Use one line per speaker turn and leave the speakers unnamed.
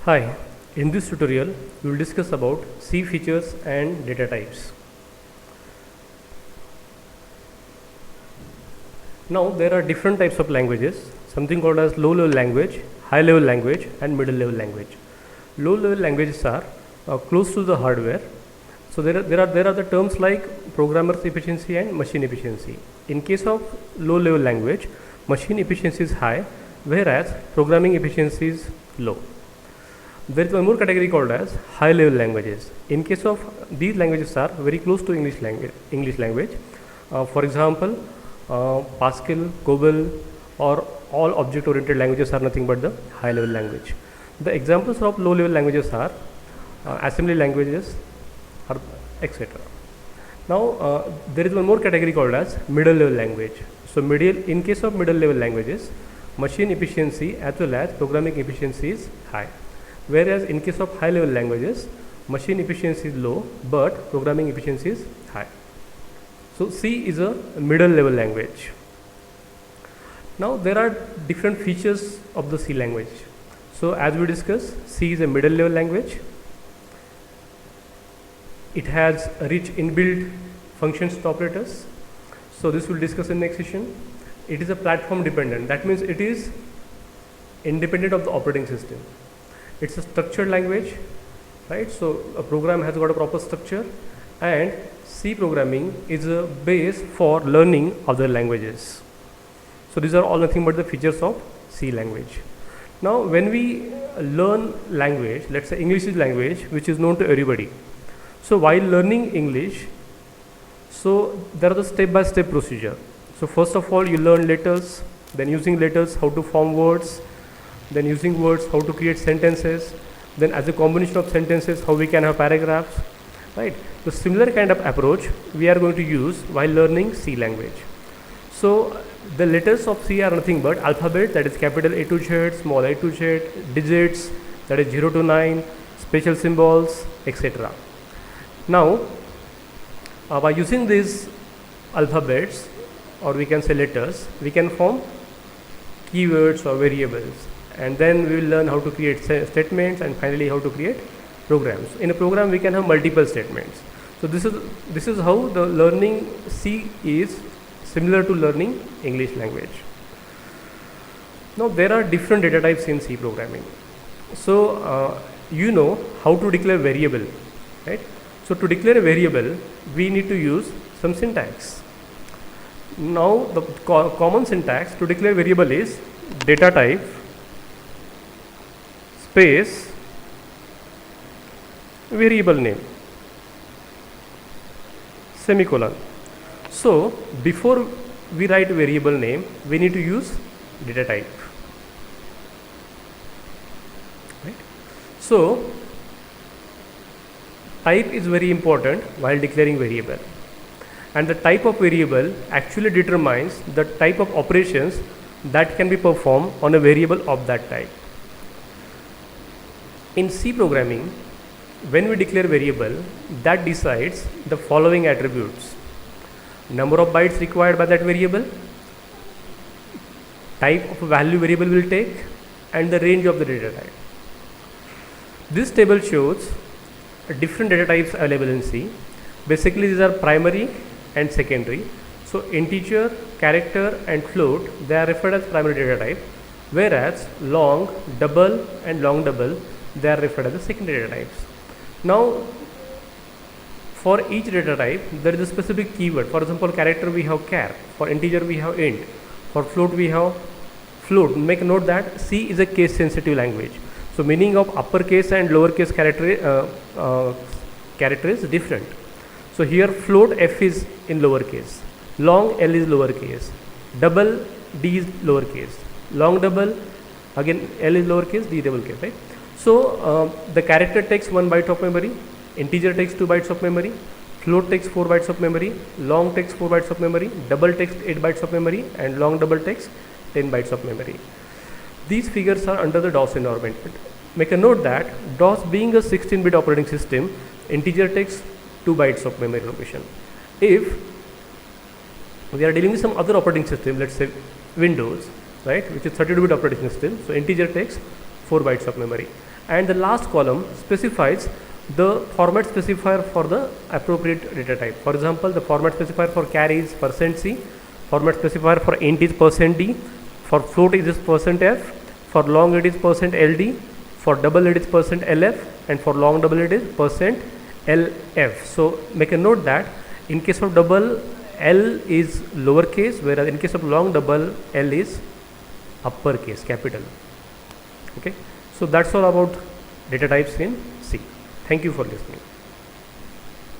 Hi, in this tutorial we will discuss about C features and data types. Now there are different types of languages, something called as low level language, high level language and middle level language. Low level languages are close to the hardware. So there are the terms like programmer's efficiency and machine efficiency. In case of low level language, machine efficiency is high, whereas programming efficiency is low. There is one more category called as high level languages. In case of these languages are very close to English language. For example, Pascal, COBOL or all object oriented languages are nothing but the high level language. The examples of low level languages are assembly languages or etc. Now there is one more category called as middle level language. So in case of middle level languages, machine efficiency as well as programming efficiency is high. Whereas in case of high level languages, machine efficiency is low but programming efficiency is high. So C is a middle level language. Now there are different features of the C language. So as we discussed, C is a middle level language. It has rich inbuilt functions to operators. So this we'll discuss in next session. It is a platform dependent. That means it is independent of the operating system. It's a structured language, right? So a program has got a proper structure, and C programming is a base for learning other languages. So these are all nothing but the features of C language. Now when we learn language, let's say English is language which is known to everybody. So while learning English, so there is a step-by-step procedure. So first of all you learn letters, then using letters how to form words, then using words how to create sentences, then as a combination of sentences how we can have paragraphs, right? So similar kind of approach we are going to use while learning C language. So the letters of C are nothing but alphabet, that is capital A to Z, small a to Z, digits, that is 0 to 9, special symbols, etc. Now by using these alphabets, or we can say letters, we can form keywords or variables, and then we will learn how to create statements and finally how to create programs. In a program we can have multiple statements. So this is how the learning C is similar to learning English language. Now there are different data types in C programming. So you know how to declare variable, right? So to declare a variable we need to use some syntax. Now the common syntax to declare variable is data type space variable name semicolon. So before we write variable name we need to use data type, right? So type is very important while declaring variable, and the type of variable actually determines the type of operations that can be performed on a variable of that type. In C programming, when we declare variable, that decides the following attributes: number of bytes required by that variable, type of value variable will take, and the range of the data type. This table shows different data types available in C. Basically these are primary and secondary. So integer, character and float, they are referred as primary data type, whereas long, double and long double, they are referred as the secondary data types. Now for each data type there is a specific keyword. For example, character we have char, for integer we have int, for float we have float. Make a note that C is a case sensitive language. So meaning of uppercase and lowercase character is different. So here float F is in lowercase, long L is lowercase, double D is lowercase, long double again L is lowercase, D double case, right? So the character takes 1 byte of memory, integer takes 2 bytes of memory, float takes 4 bytes of memory, long takes 4 bytes of memory, double takes 8 bytes of memory, and long double takes 10 bytes of memory. These figures are under the DOS environment. Make a note that DOS being a 16-bit operating system, integer takes 2 bytes of memory location. If we are dealing with some other operating system, let's say Windows, right, which is 32-bit operating system, so integer takes 4 bytes of memory. and the last column specifies the format specifier for the appropriate data type. For example, the format specifier for carry is %c, format specifier for int is %d, for float it is %f, for long it is %ld, for double it is %lf, and for long double it is %lf. So make a note that in case of double, L is lowercase, whereas in case of long double, L is uppercase, capital. Okay, so that's all about data types in C. Thank you for listening.